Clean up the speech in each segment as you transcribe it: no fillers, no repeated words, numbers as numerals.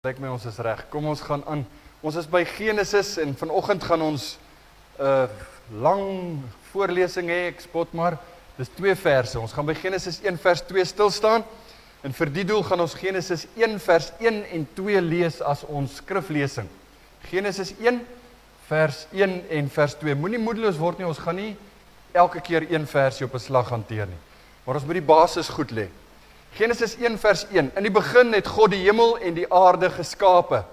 Lyk my ons is reg. Kom ons gaan aan. Ons is by Genesis en vanoggend gaan ons lang voorlesing hê, ek spot maar. Dis 2 verse. Ons gaan by Genesis 1 vers 2 stil staan. En vir die doel gaan ons Genesis 1 vers 1 en 2 lees as ons skriflesing. Genesis 1 vers 1 en vers 2. Moenie moedeloos word nie, ons gaan nie elke keer 1 versie op 'n slag hanteer nie. Maar ons moet die basis goed lê. Genesis 1 vers 1. In die begin het God die hemel en die aarde geskape.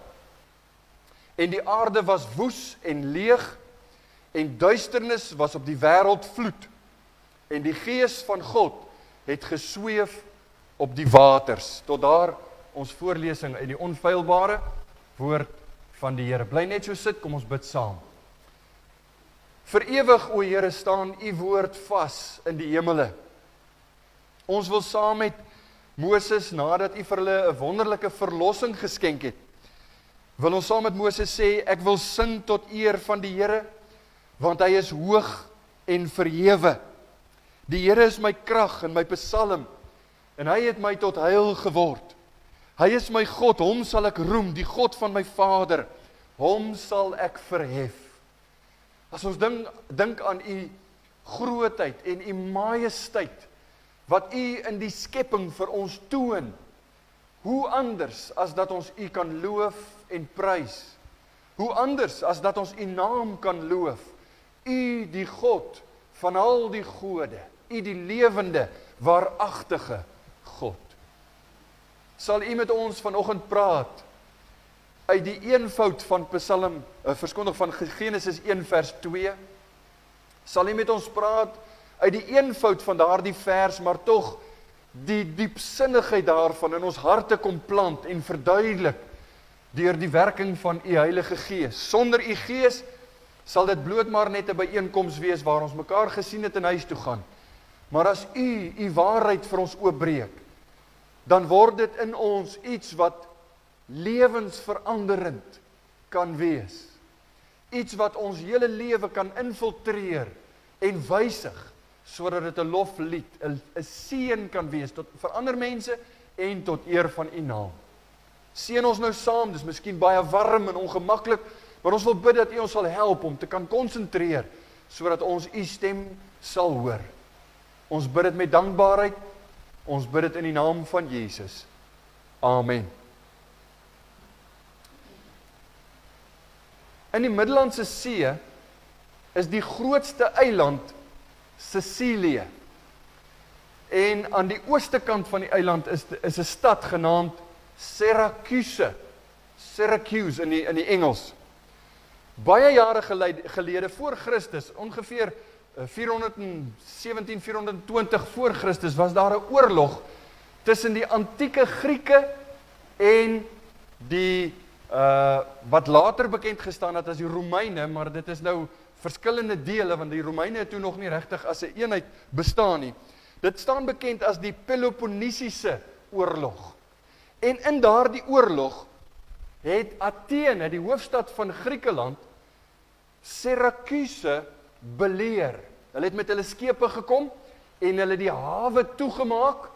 En die aarde was woes en leeg, en duisternis was op die wêreld vloed. En die gees van God het gesweef op die waters. Tot daar ons voorlesing uit die onfeilbare woord van die Here. Bly net so sit, kom ons bid saam. Vir ewig, o Here, staan u woord vas in die hemele. Ons wil saam met Moses, nadat u vir hulle 'n wonderlike verlossing geskenk het, wil ons saam met Moses sê, ek wil sing tot eer van die Here, want hy is hoog en verhewe. Die Here is my krag en my psalm, en hy het my tot heil geword. Hy is my God, hom sal ek roem, die God van my Vader, hom sal ek verhef. As ons dink aan u grootheid en u majesteit, wat u in die skepping vir ons toon, hoe anders as dat ons u kan loof en prys? Hoe anders as dat ons u naam kan loof? U die God van al die gode, u die lewende, waaragtige God. Sal u met ons vanoggend praat uit die eenvoud van van Genesis 1 vers 2? Sal u met ons praat uit die eenvoud van daardie vers, maar tog die diepsinnigheid daarvan in ons harte kom plant en verduidelik deur die werking van u Heilige Gees. Sonder u Gees sal dit bloot maar net 'n byeenkoms wees waar ons mekaar gesien het en huis toe gaan. Maar as u waarheid vir ons oopbreek, dan word dit in ons iets wat lewensveranderend kan wees. Iets wat ons hele lewe kan infiltreer en wysig, sodat dit 'n loflied, 'n seën kan wees vir ander mense en tot eer van u naam. Seën ons nou saam, dis miskien baie warm en ongemaklik, maar ons wil bid dat u ons sal help om te kan konsentreer, sodat ons u stem sal hoor. Ons bid dit met dankbaarheid, ons bid dit in die naam van Jesus. Amen. In die Middellandse See is die grootste eiland Sicilië. En aan die ooste kant van die eiland is 'n stad genaamd Syracuse in die Engels. Baie jare gelede voor Christus, ongeveer 417, 420 voor Christus, was daar 'n oorlog tussen die antieke Grieke en die wat later bekend gestaan het as die Romeine, maar dit is nou verskillende dele, want die Romeine het toe nog nie regtig as 'n eenheid bestaan nie. Dit staan bekend as die Peloponnesiese oorlog. En in daardie oorlog het Athene, die hoofstad van Griekeland, Syracuse beleer. Hulle het met hulle skepe gekom en hulle die hawe toegemaak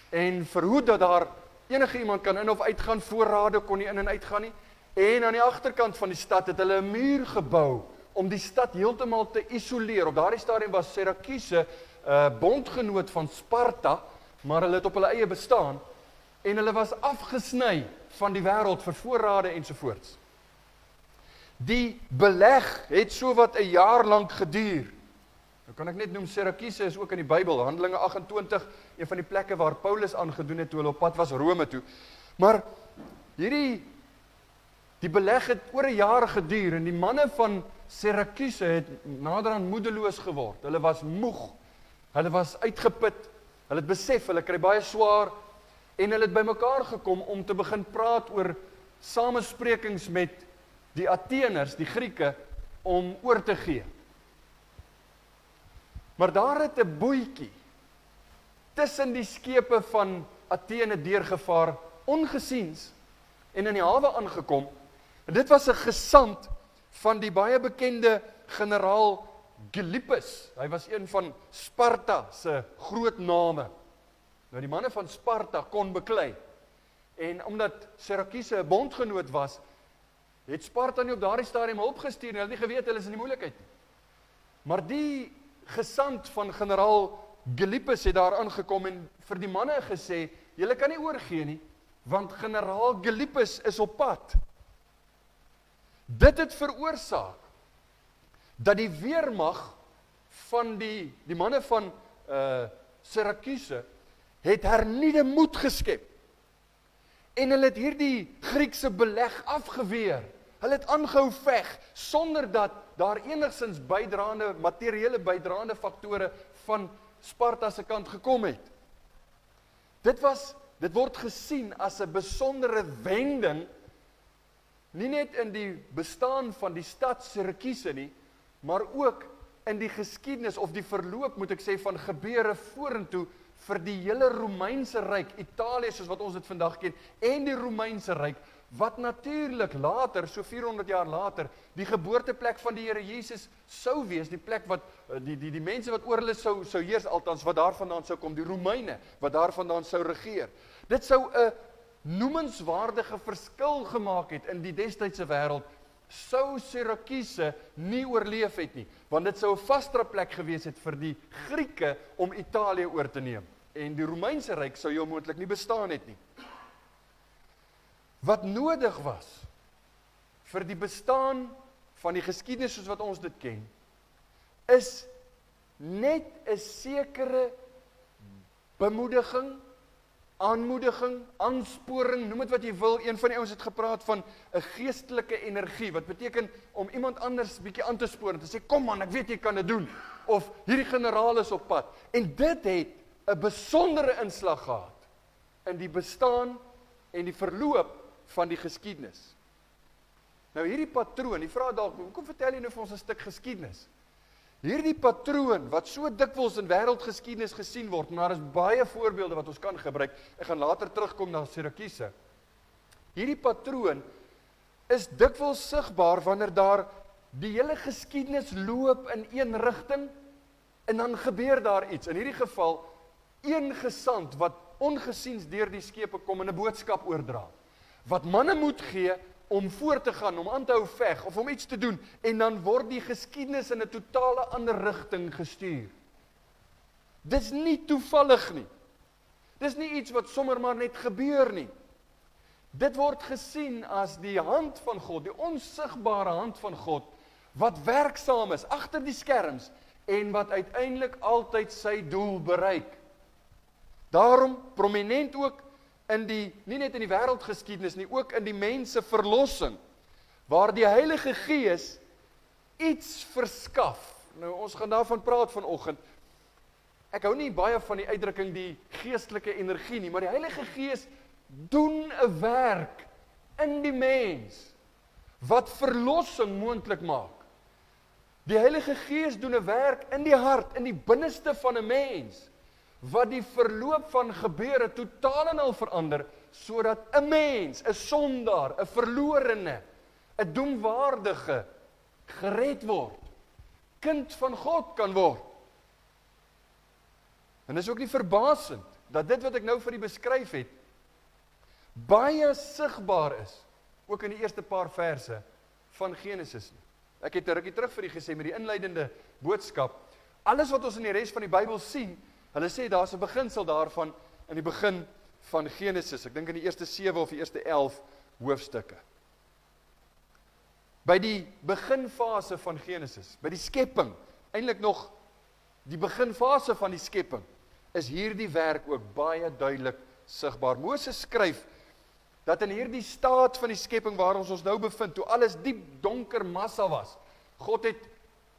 en verhoed dat daar enige iemand kan in of uitgaan, voorrade kon nie in en uitgaan nie. En aan die agterkant van die stad het hulle 'n muur gebou om die stad heeltemal te isoleer. Op daardie stadium was Syracuse bondgenoot van Sparta, maar hulle het op hulle eie bestaan en hulle was afgesny van die wêreld vir voorrade ensovoorts. Die beleg het sowat 'n jaar lank geduur. Nou kan ek net noem, Syracuse is ook in die Bybel, Handelinge 28, een van die plekke waar Paulus aangedoen het toe hulle op pad was Rome toe. Maar die beleg het oor 'n jaar geduur en die manne van Syracuse het naderhand moedeloos geword. Hulle was moeg, hulle was uitgeput, hulle het besef, hulle kry baie swaar en hulle het bymekaar gekom om te begin praat oor samesprekings met die Atheners, die Grieke, om oor te gee. Maar daar het 'n bootjie tussen die skepe van Athene deurgevaar, ongesiens, en in die hawe aangekom. En dit was 'n gesant van die baie bekende generaal Gylippus. Hy was een van Sparta se groot name. Nou die manne van Sparta kon beklei. En omdat Syracuse 'n bondgenoot was, het Sparta nie op daardie stadium hulp gestuur en hulle het nie geweet hulle is in die moeilikheid nie. Maar die gesant van generaal Gylippus het daar aangekom en vir die manne gesê, julle kan nie oorgee nie, want generaal Gylippus is op pad. Dit het veroorsaak dat die weermag van die manne van Syracuse het hernieude moed geskep. En hulle het hierdie Griekse beleg afgeweer. Hulle het aangehou veg sonder dat daar enigstens bydraende, materiële bydraende faktore van Sparta se kant gekom het. Dit word gesien as 'n besondere wending, nie net in die bestaan van die stad Syracuse nie, maar ook in die geskiedenis of die verloop, moet ek sê, van gebeure vorentoe vir die hele Romeinse ryk, Italië soos wat ons dit vandag ken, en die Romeinse ryk, wat natuurlik later, so 400 jaar later, die geboorteplek van die Here Jesus sou wees, die plek wat, die mense wat oor hulle sou heers, althans wat daarvandaan sou kom, die Romeine, wat daarvandaan sou regeer. Dit sou 'n noemenswaardige verskil gemaak het in die destydse wêreld, sou Syracuse nie oorleef het nie, want dit sou 'n vastere plek gewees het vir die Grieke om Italië oor te neem, en die Romeinse ryk sou heel moontlik nie bestaan het nie. Wat nodig was vir die bestaan van die geskiedenis soos wat ons dit ken, is net 'n sekere bemoediging, aanmoediging, aansporing, noem dit wat jy wil. Een van die ouens het gepraat van 'n geestelike energie, wat beteken om iemand anders bietjie aan te spoor en te sê, kom man, ek weet jy kan dit doen, of hierdie generaal is op pad. En dit het 'n besondere inslag gehad in die bestaan en die verloop van die geskiedenis. Nou hierdie patroon, die vraag dalk, hoekom vertel jy nou vir ons 'n stuk geskiedenis? Hierdie patroon, wat so dikwels in wêreldgeskiedenis gesien word, maar daar is baie voorbeelde wat ons kan gebruik, ek gaan later terugkom na Syracuse. Hierdie patroon is dikwels sigbaar wanneer daar die hele geskiedenis loop in een rigting, en dan gebeur daar iets. In hierdie geval, een gesant wat ongesiens deur die skepe kom en 'n boodskap oordra, wat manne moet gee om voor te gaan, om aan te hou veg, of om iets te doen, en dan word die geskiedenis in 'n totale ander rigting gestuur. Dis nie toevallig nie. Dis nie iets wat sommer maar net gebeur nie. Dit word gesien as die hand van God, die onsigbare hand van God, wat werksaam is agter die skerms, en wat uiteindelik altyd sy doel bereik. Daarom prominent ook in die, nie net in die wêreldgeskiedenis nie, ook in die mense verlossing, waar die Heilige Gees iets verskaf. Nou, ons gaan daarvan praat vanoggend. Ek hou nie baie van die uitdrukking die geestelike energie nie, maar die Heilige Gees doen 'n werk in die mens, wat verlossing moontlik maak. Die Heilige Gees doen 'n werk in die hart, in die binneste van 'n mens, wat die verloop van gebeure totaal en al verander, sodat 'n mens, 'n sondaar, 'n verlorene, 'n doemwaardige, gered word, kind van God kan word. En dit is ook nie verbasend, dat dit wat ek nou vir u beskryf het, baie sigbaar is, ook in die eerste paar verse van Genesis. Ek het 'n rukkie terug vir u gesê, met die inleidende boodskap, alles wat ons in die res van die Bybel sien, hulle sê daar's 'n beginsel daarvan in die begin van Genesis. Ek dink in die eerste 7 of die eerste 11 hoofstukke. By die beginfase van Genesis, by die skepping, eintlik nog die beginfase van die skepping, is hierdie werk ook baie duidelik sigbaar. Moses skryf dat in hierdie staat van die skepping waar ons nou bevind, toe alles diep donker massa was,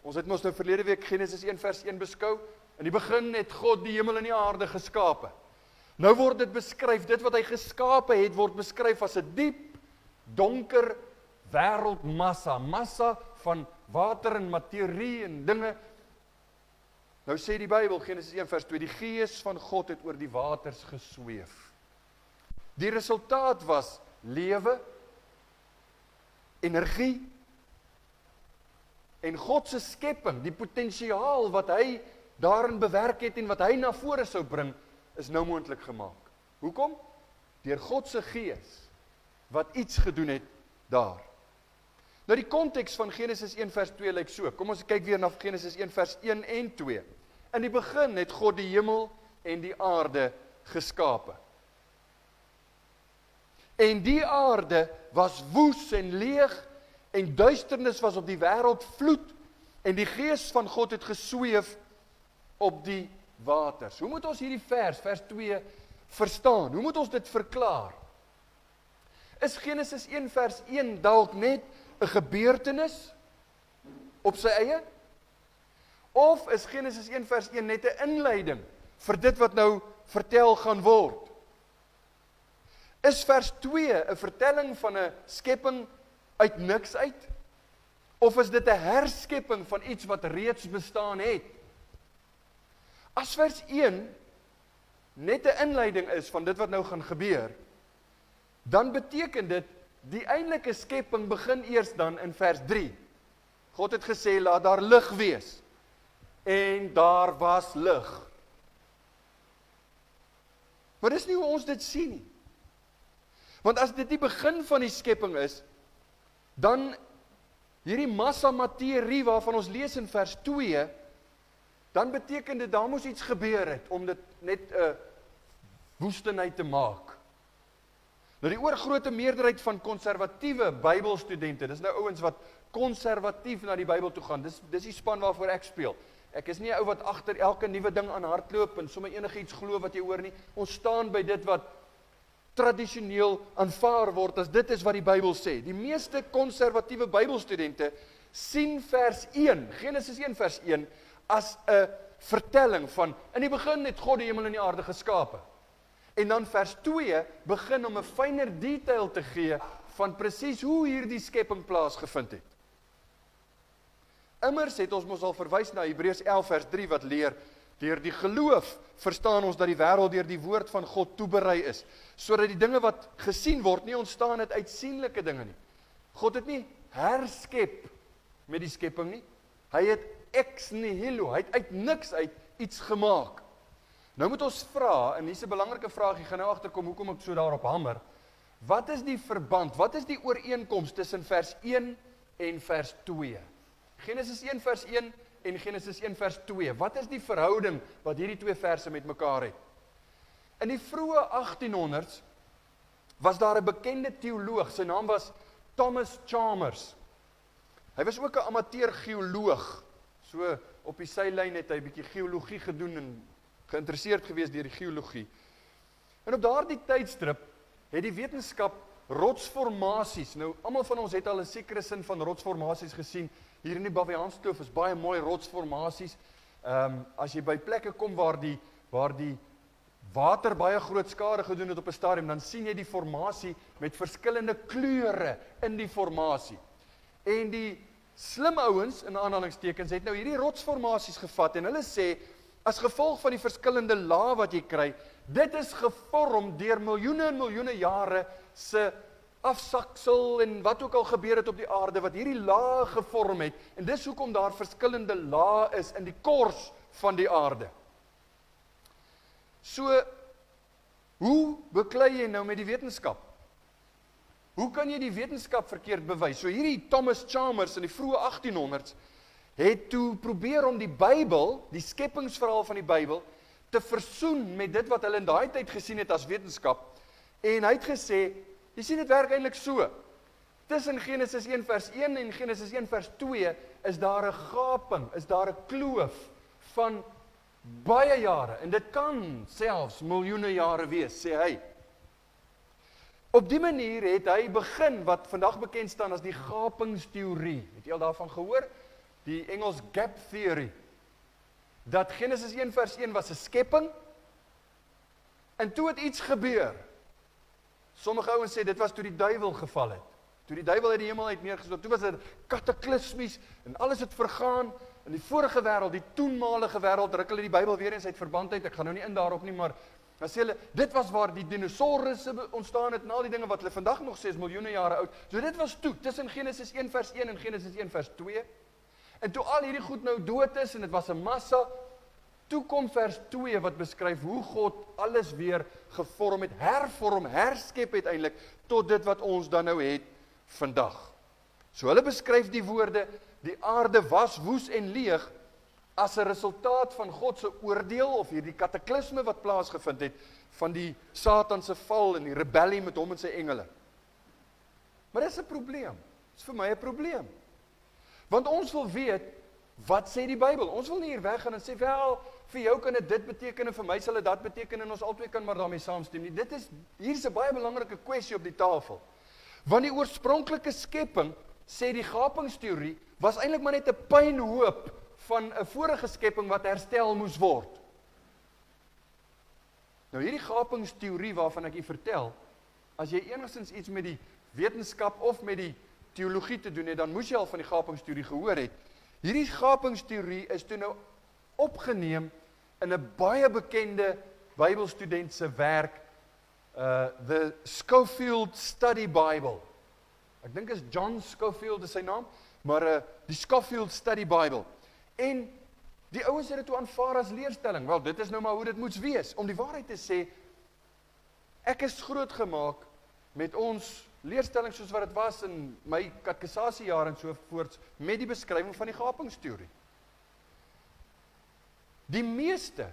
ons het mos nou verlede week Genesis 1 vers 1 beskou, in die begin het God die hemel en die aarde geskape. Nou word dit beskryf, dit wat hy geskape het, word beskryf as 'n diep, donker wêreldmassa, massa van water en materie en dinge. Nou sê die Bybel, Genesis 1 vers 2, die Gees van God het oor die waters gesweef. Die resultaat was lewe, energie, en God se skepping, die potensiaal wat hy daarin bewerk het en wat hy na vore sou bring, is nou moontlik gemaak. Hoekom? deur God se Gees, wat iets gedoen het daar. Nou die konteks van Genesis 1 vers 2 lyk so. Kom ons kyk weer na Genesis 1 vers 1 en 2. In die begin het God die hemel en die aarde geskape. En die aarde was woes en leeg, en duisternis was op die wêreld vloed, en die Gees van God het gesweef op die waters. Hoe moet ons hierdie vers 2, verstaan? Hoe moet ons dit verklaar? Is Genesis 1 vers 1 dalk net 'n gebeurtenis op sy eie? Of is Genesis 1 vers 1 net 'n inleiding vir dit wat nou vertel gaan word? Is vers 2 'n vertelling van 'n skepping uit niks uit? Of is dit 'n herskepping van iets wat reeds bestaan het? As vers 1 net 'n inleiding is van dit wat nou gaan gebeur, dan beteken dit die eintlike skepping begin eers dan in vers 3. God het gesê, laat daar lig wees. En daar was lig. Maar dis nie hoe ons dit sien nie. Want as dit die begin van die skepping is, dan hierdie massa materie waarvan ons lees in vers 2, dan beteken dit, daar moes iets gebeur het, om dit net 'n woestynheid te maak. Nou die oorgrote meerderheid van konservatiewe Bybelstudente, dis nou ouens wat konservatief na die Bybel toe gaan, dis die span waarvoor ek speel. Ek is nie 'n ou wat agter elke nuwe ding aan hardloop en sommer enigiets glo wat jy hoor nie. Ons staan by dit wat tradisioneel aanvaar word as dit is wat die Bybel sê. Die meeste konservatiewe Bybelstudente sien vers 1, Genesis 1 vers 1, as 'n vertelling van, in die begin het God die hemel en die aarde geskape. En dan vers 2 begin om 'n fynere detail te gee van presies hoe hierdie skepping plaasgevind het. Immers het ons mos al verwys na Hebreërs 11 vers 3 wat leer, deur die geloof verstaan ons dat die wêreld deur die woord van God toeberei is, sodat die dinge wat gesien word nie ontstaan het uit sienlike dinge nie. God het nie herskep met die skepping nie. Hy het ex nihilo, hy het uit niks uit iets gemaak. Nou moet ons vra, en hier's 'n belangrike vraag, jy gaan nou agterkom hoekom ek so daarop hamer. Wat is die verband, wat is die ooreenkoms tussen vers 1 en vers 2? Genesis 1 vers 1 en Genesis 1 vers 2. Wat is die verhouding wat hierdie twee verse met mekaar het? In die vroeë 1800s was daar 'n bekende teoloog, sy naam was Thomas Chalmers. Hy was ook 'n amateur geoloog. So op die sylyn het hy 'n bietjie geologie gedoen en geïnteresseerd gewees deur die geologie. En op daardie tydstrip het die wetenskap rotsformasies, nou almal van ons het al 'n sekere sin van rotsformasies gesien. Hier in die Baviaanskloof is baie mooi rotsformasies. As jy by plekke kom waar die water baie groot skade gedoen het op 'n stadium, dan sien jy die formasie met verskillende kleure in die formasie. En die slim ouens, in aanhalingstekens, het nou hierdie rotsformasies gevat en hulle sê, as gevolg van die verskillende lae wat jy kry, dit is gevorm deur miljoene en miljoene jare se afsaksel en wat ook al gebeur het op die aarde, wat hierdie lae gevorm het, en dis hoekom daar verskillende lae is in die kors van die aarde. So, hoe beklei jy nou met die wetenskap? Hoe kan jy die wetenskap verkeerd bewys? So hierdie Thomas Chalmers in die vroeë 1800s het toe probeer om die Bybel, die skepingsverhaal van die Bybel, te versoen met dit wat hulle in daai tyd gesien het as wetenskap. En hy het gesê, jy sien dit werk eintlik so. Tussen Genesis 1 vers 1 en Genesis 1 vers 2 is daar 'n gaping, is daar 'n kloof van baie jare, en dit kan selfs miljoene jare wees, sê hy. Op die manier het hy begin wat vandag bekend staan as die gapingsteorie. Het jy al daarvan gehoor? Die Engels gap theory. Dat Genesis 1 vers 1 was 'n skepping, en toe het iets gebeur. Sommige ouens sê dit was toe die duiwel geval het. Toe die duiwel uit die hemel uit neergestort, toe was dit kataklismies en alles het vergaan. In die vorige wêreld, die toenmalige wêreld, druk hulle die Bybel weer eens uit verband uit. Ek gaan nou nie in daarop nie, maar dan sê hulle, dit was waar die dinosourusse ontstaan het en al die dinge wat hulle vandag nog sê is miljoene jare oud. So dit was toe, tussen Genesis 1 vers 1 en Genesis 1 vers 2. En toe al hierdie goed nou dood is en dit was 'n massa, Toe kom vers 2 wat beskryf hoe God alles weer gevorm het, hervorm, herskep uiteindelik tot dit wat ons dan nou het vandag. So hulle beskryf die woorde, die aarde was woes en leeg as 'n resultaat van God se oordeel of hierdie kataklisme wat plaasgevind het van die Satan se val en die rebellie met hom en sy engele. Maar dis 'n probleem. Dis vir my 'n probleem. Want ons wil weet, wat sê die Bybel? Ons wil nie hier weggaan en sê, wel, vir jou kan dit beteken en vir my sal dit dat beteken en ons albei kan maar daarmee saamstem nie. Hier is 'n baie belangrike kwessie op die tafel. Want die oorspronklike skepping, sê die gapingsteorie, was eintlik maar net 'n pynhoop van 'n vorige skepping wat herstel moes word. Nou hierdie gapingsteorie waarvan ek u vertel, as jy enigstens iets met die wetenskap of met die teologie te doen het, dan moes jy al van die gapingsteorie gehoor het. Hierdie gapingsteorie is toe nou opgeneem in 'n baie bekende Bybelstudent se werk, the Scofield Study Bible. Ek dink is John Scofield is sy naam, maar die Scofield Study Bible. En die ouens het dit toe aanvaar as leerstelling. Wel, dit is nou maar hoe dit moes wees. Om die waarheid te sê, ek is grootgemaak met ons leerstelling soos wat dit was in my katekisasiejare en so voorts, met die beskrywing van die gapingsteorie. Die meeste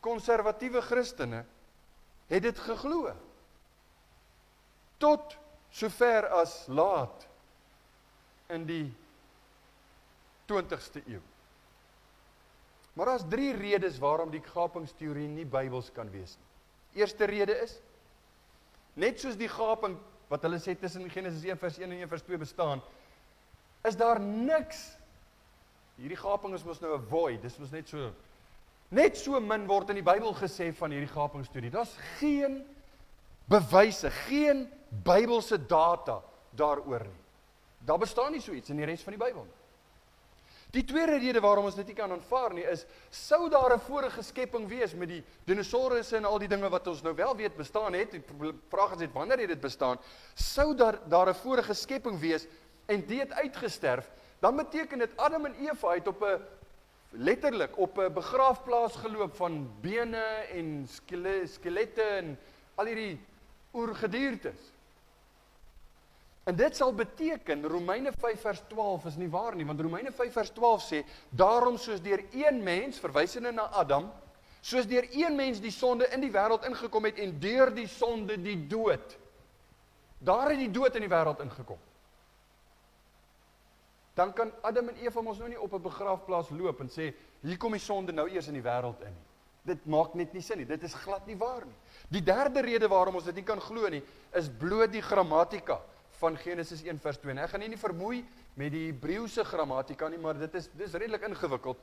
konservatiewe Christene het dit geglo. Tot sover as laat in die 20ste eeu. Maar daar's 3 redes waarom die gapingsteorie nie Bybels kan wees nie. Eerste rede is, net soos die gaping wat hulle sê tussen Genesis 1 vers 1 en 1 vers 2 bestaan, is daar niks, hierdie gaping is mos nou 'n void, dis mos net so min word in die Bybel gesê van hierdie gapingsteorie. Daar's geen bewyse, geen Bybelse data daaroor nie. Daar bestaan nie so iets in die res van die Bybel nie. Die tweede rede waarom ons dit nie kan aanvaar nie is, sou daar 'n vorige skepping wees met die dinosourusse en al die dinge wat ons nou wel weet bestaan het, die vraag is net wanneer het dit bestaan, sou daar 'n vorige skepping wees en die het uitgesterf, dan beteken dit Adam en Eva het letterlik op 'n begraafplaas geloop van bene en skelette en al hierdie oergediertes. En dit sal beteken, Romeine 5 vers 12 is nie waar nie, want Romeine 5 vers 12 sê, daarom soos deur een mens, verwysende na Adam, soos deur een mens die sonde in die wêreld ingekom het en deur die sonde die dood. Daar het die dood in die wêreld ingekom. Dan kan Adam en Eva ons nou nie op 'n begraafplaas loop en sê, hier kom die sonde nou eers in die wêreld in nie. Dit maak net nie sin nie, dit is glad nie waar nie. Die derde rede waarom ons dit nie kan glo nie, is bloot die grammatika van Genesis 1 vers 2. En ek gaan nie vermoei met die Hebreëse grammatika nie, maar dit is redelik ingewikkeld.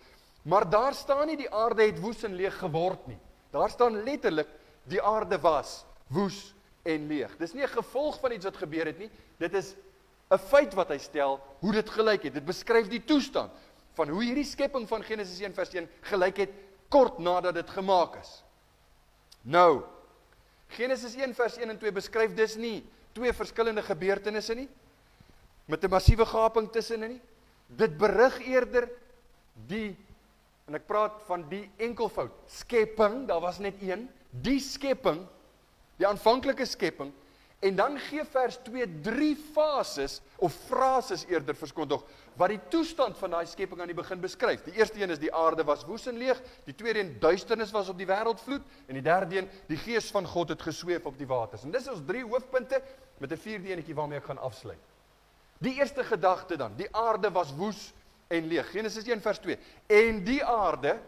Maar daar staan nie die aarde het woes en leeg geword nie. Daar staan letterlik die aarde was woes en leeg. Dis nie 'n gevolg van iets wat gebeur het nie. Dit is 'n feit wat hy stel hoe dit gelyk het. Dit beskryf die toestand van hoe hierdie skepping van Genesis 1 vers 1 gelyk het kort nadat dit gemaak is. Nou, Genesis 1 vers 1 en 2 beskryf dis nie 2 verskillende gebeurtenisse nie, met 'n massiewe gaping tussenin nie. Dit berig eerder en ek praat van die enkelvoud, skepping, daar was net een, die skepping, die aanvanklike skepping, en dan gee vers 2 3 fases, of frases eerder verskondog, wat die toestand van daai skepping aan die begin beskryf. Die eerste een is die aarde was woes en leeg, die tweede een duisternis was op die wêreldvloed, en die derde een, die gees van God het gesweef op die waters. En dis ons 3 hoofpunte, met 'n 4de enetjie waarmee ek gaan afsluit. Die eerste gedagte dan, die aarde was woes en leeg. Genesis 1 vers 2. En die aarde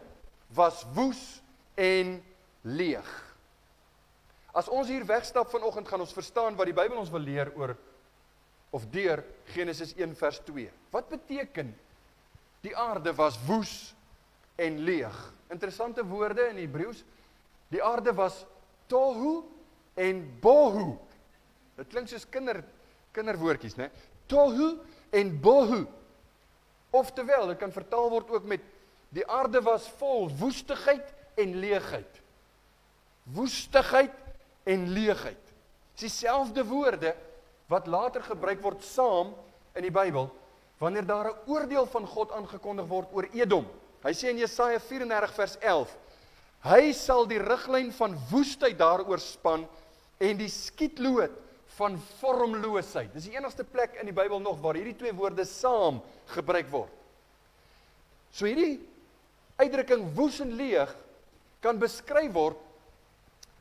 was woes en leeg. As ons hier wegstap vanoggend, gaan ons verstaan wat die Bybel ons wil leer oor, of deur Genesis 1 vers 2. Wat beteken, die aarde was woes en leeg? Interessante woorde in Hebreëus. Die aarde was tohu en bohu. Dit klink soos kinderwoordjies, né? Tohu en bohu. Oftewel, dit kan vertaal word ook met, die aarde was vol woestigheid en leegheid. Woestigheid en leegheid. Dis dieselfde woorde wat later gebruik word saam in die Bybel, wanneer daar 'n oordeel van God aangekondig word oor Edom. Hy sê in Jesaja 34 vers 11, Hy sal die riglyn van woestheid daaroor span en die skietlood van vormloosheid. Dis die enigste plek in die Bybel nog waar hierdie twee woorde saam gebruik word. So hierdie uitdrukking woes en leeg kan beskryf word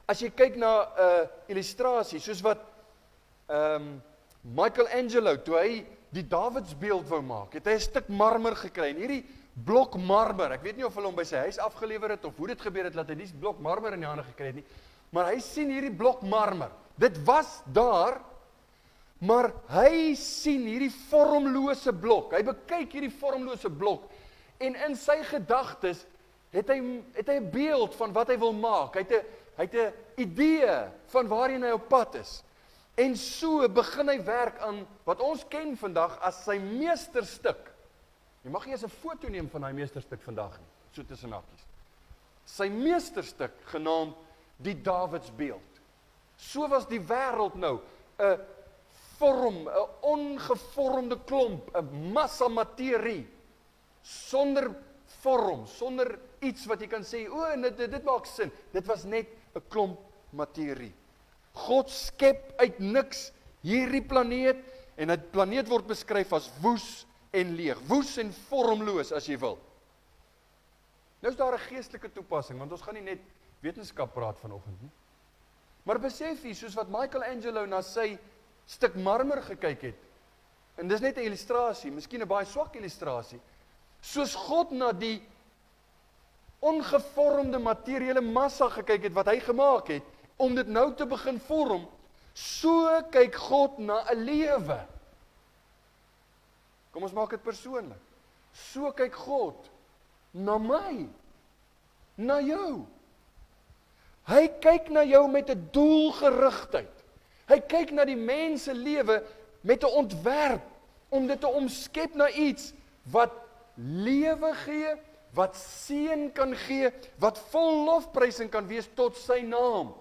as jy kyk na 'n illustrasie, soos wat Michelangelo, toe hy die Dawidsbeeld wou maak, het hy 'n stuk marmer gekry, en hierdie blok marmer, ek weet nie of hulle hom by sy huis afgelewer het, of hoe dit gebeur het, dat hy die blok marmer in die hande gekry het nie, maar hy sien hierdie blok marmer, dit was daar, maar hy sien hierdie vormlose blok, hy bekyk hierdie vormlose blok, en in sy gedagtes, het hy 'n beeld van wat hy wil maak, hy het 'n idee van waarheen hy op pad is, en so begin hy werk aan wat ons ken vandag as sy meesterstuk. Jy mag nie eens 'n foto neem van daai meesterstuk vandag nie, so tussen hakies. Sy meesterstuk genaamd die Dawidsbeeld. So was die wêreld nou 'n vorm, 'n ongevormde klomp, 'n massa materie, sonder vorm, sonder iets wat jy kan sê, dit maak sin. Dit was net 'n klomp materie. God skep uit niks hierdie planeet, en die planeet word beskryf as woes en leeg, woes en vormloos as jy wil. Nou is daar 'n geestelike toepassing, want ons gaan nie net wetenskap praat vanoggend nie. Maar besef jy, soos wat Michelangelo na sy stuk marmer gekyk het, en dis net 'n illustrasie, miskien 'n baie swak illustrasie, soos God na die ongevormde materiële massa gekyk het wat hy gemaak het, om dit nou te begin vorm, so kyk God na 'n lewe. Kom ons maak dit persoonlik. So kyk God na my, na jou. Hy kyk na jou met 'n doelgerigtheid. Hy kyk na die mens se lewe met 'n ontwerp, om dit te omskep na iets wat lewe gee, wat seën kan gee, wat vol lofprysing kan wees tot sy naam.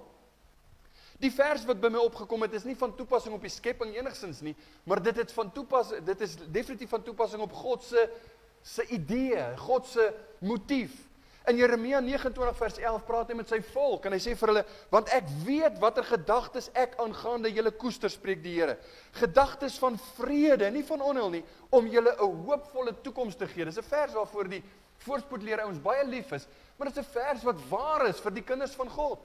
Die vers wat by my opgekom het, is nie van toepassing op die skepping enigstens nie, maar dit is definitief van toepassing op God se idee, God se motief. In Jeremia 29 vers 11 praat hy met sy volk, en hy sê vir hulle, want ek weet watter gedagtes ek aangaande julle koester, spreek die Here. Gedagtes van vrede, nie van onheil nie, om julle 'n hoopvolle toekoms te gee. Dis 'n vers waarvoor die voorspoedleer ouens baie lief is, maar dit is 'n vers wat waar is vir die kinders van God.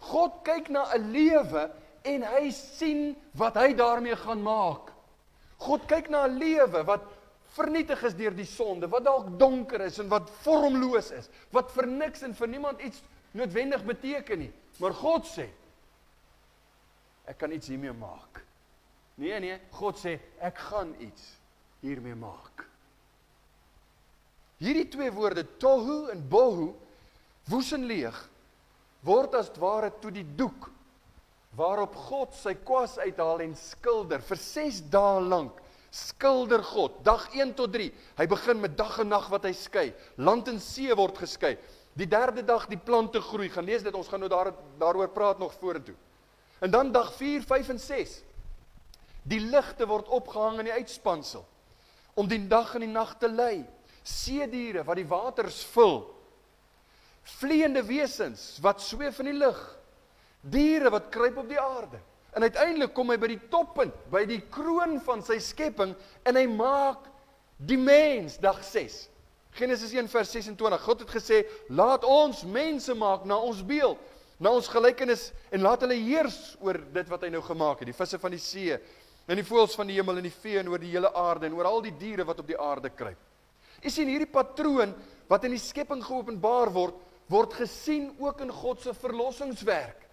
God kyk na 'n lewe en hy sien wat hy daarmee gaan maak. God kyk na 'n lewe wat vernietig is deur die sonde, wat dalk donker is en wat vormloos is, wat vir niks en vir niemand iets noodwendig beteken nie. Maar God sê, ek kan iets hiermee maak. Nee, God sê, ek gaan iets hiermee maak. Hierdie twee woorde, tohu en bohu, woes en leeg, word as ware toe die doek, waarop God sy kwas uithaal en skilder, vir 6 dae lank, skilder God, dag 1 tot 3, hy begin met dag en nag wat hy skei, land en see word geskei, die 3de dag die plante groei, gaan lees dit, ons gaan nou daaroor praat nog vorentoe, en dan dag 4, 5 en 6, die ligte word opgehang in die uitspansel, om die dag en die nag te lei, seediere wat die waters vul, vliegende wesens wat sweef in die lug, diere wat kruip op die aarde. En uiteindelik kom hy by die toppunt, by die kroon van sy skepping, en hy maak die mens, dag 6. Genesis 1 vers 26, God het gesê, laat ons mense maak na ons beeld, na ons gelykenis, en laat hulle heers oor dit wat hy nou gemaak het, die visse van die see, en die voëls van die hemel, en die vee, en oor die hele aarde, en oor al die diere wat op die aarde kruip. Jy sien hierdie patroon, wat in die skepping geopenbaar word gesien ook in God se verlossingswerk.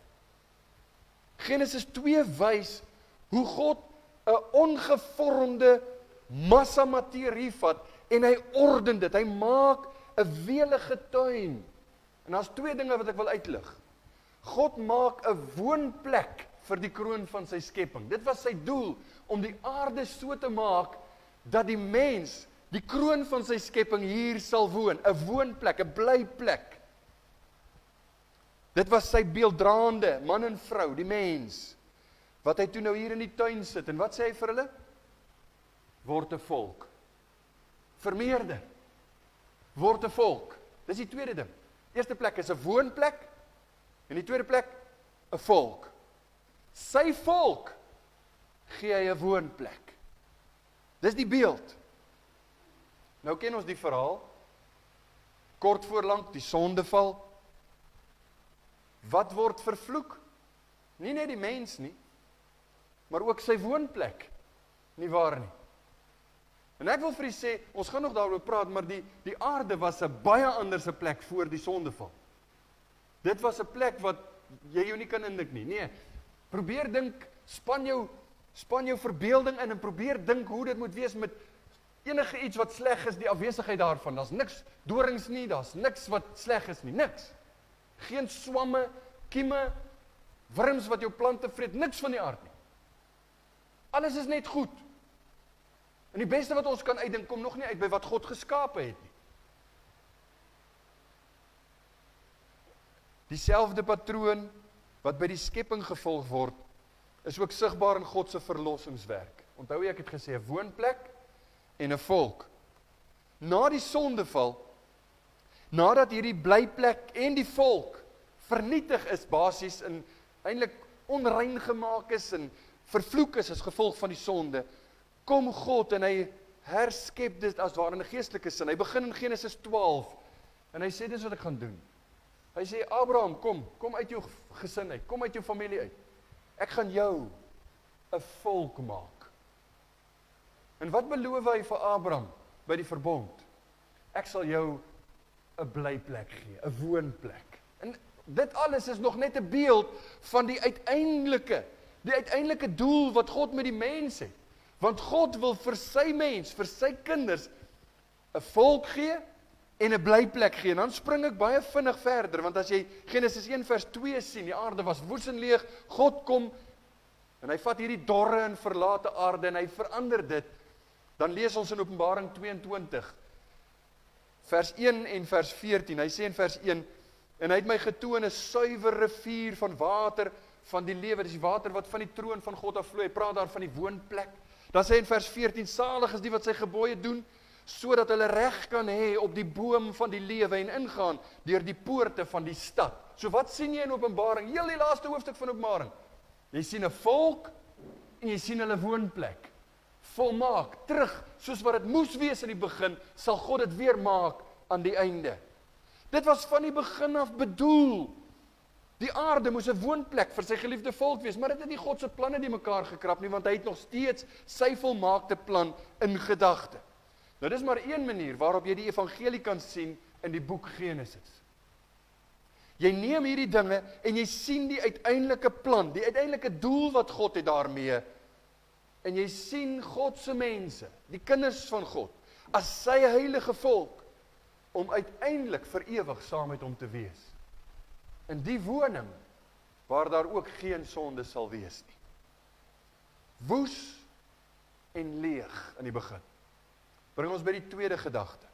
Genesis 2 wys hoe God 'n ongevormde massa materie vat en hy orden dit. Hy maak 'n welige tuin. En daar's 2 dinge wat ek wil uitlig. God maak 'n woonplek vir die kroon van sy skepping. Dit was sy doel, om die aarde so te maak dat die mens, die kroon van sy skepping hier sal woon. 'n woonplek, 'n blyplek. Dit was sy beelddraande, man en vrou, die mens, wat hy toe nou hier in die tuin sit, en wat sê hy vir hulle? Word 'n volk. Vermeerder. Word 'n volk. Dis die tweede ding. Eerste plek is 'n woonplek en die tweede plek 'n volk. Sy volk gee hy 'n woonplek. Dis die beeld. Nou ken ons die verhaal. Kort voorlank die sondeval. Wat word vervloek? Nie net die mens nie, maar ook sy woonplek. Nie waar nie. En ek wil vir u sê, ons gaan nog daaroor praat, maar die aarde was 'n baie anderse plek voor die sondeval. Dit was 'n plek wat jy jou nie kan indink nie. Nee, probeer dink, span jou verbeelding in en probeer dink hoe dit moet wees met enige iets wat sleg is, die afwesigheid daarvan. Daar's niks dorings nie, daar's niks wat sleg is nie, niks. Geen swamme, kieme, wurms wat jou plante vreet, niks van die aard nie. Alles is net goed. En die beste wat ons kan uitdink, kom nog nie uit by wat God geskape het nie. Dieselfde patroon wat by die skepping gevolg word, is ook sigbaar in God se verlossingswerk. Onthou ek het gesê, 'n woonplek en 'n volk. Na die sondeval, nadat hierdie blyplek en die volk vernietig is basies en eintlik onrein gemaak is en vervloek is as gevolg van die sonde, kom God en hy herskep dit as ware in 'n geestelike sin. Hy begin in Genesis 12 en hy sê dis wat ek gaan doen. Hy sê Abraham, kom uit jou gesin uit, kom uit jou familie uit. Ek gaan jou 'n volk maak. En wat beloof hy vir Abraham by die verbond? Ek sal jou 'n blyplek gee, 'n woonplek. En dit alles is nog net 'n beeld van die uiteindelike doel wat God met die mens het. Want God wil vir sy mens, vir sy kinders 'n volk gee en 'n blyplek gee. En dan spring ek baie vinnig verder, want as jy Genesis 1 vers 2 sien, die aarde was woes en leeg, God kom en hy vat hierdie dorre en verlate aarde en hy verander dit. Dan lees ons in Openbaring 22 vers 1 en vers 14. Hy sê in vers 1: en hy het my getoon 'n suiwer rivier van water van die lewe. Dis die water wat van die troon van God afvloei. Hy praat daar van die woonplek. Dan sê hy in vers 14: salig is die wat sy gebooie doen, sodat hulle reg kan hê op die boom van die lewe en ingaan deur die poorte van die stad. So wat sien jy in Openbaring? Heel die laaste hoofstuk van Openbaring. Jy sien 'n volk en jy sien hulle woonplek. Volmaak, terug, soos wat dit moes wees in die begin, sal God dit weer maak aan die einde. Dit was van die begin af bedoel. Die aarde moes 'n woonplek vir sy geliefde volk wees, maar dit het nie God se planne die mekaar gekrap nie, want hy het nog steeds sy volmaakte plan in gedagte. Nou dis maar een manier waarop jy die evangelie kan sien in die boek Genesis. Jy neem hierdie dinge en jy sien die uiteindelike plan, die uiteindelike doel wat God het daarmee, en jy sien God se mense, die kinders van God, as sy heilige volk, om uiteindelik vir ewig saam met hom te wees. In die woning, waar daar ook geen sonde sal wees nie. Woes en leeg in die begin. Bring ons by die tweede gedagte.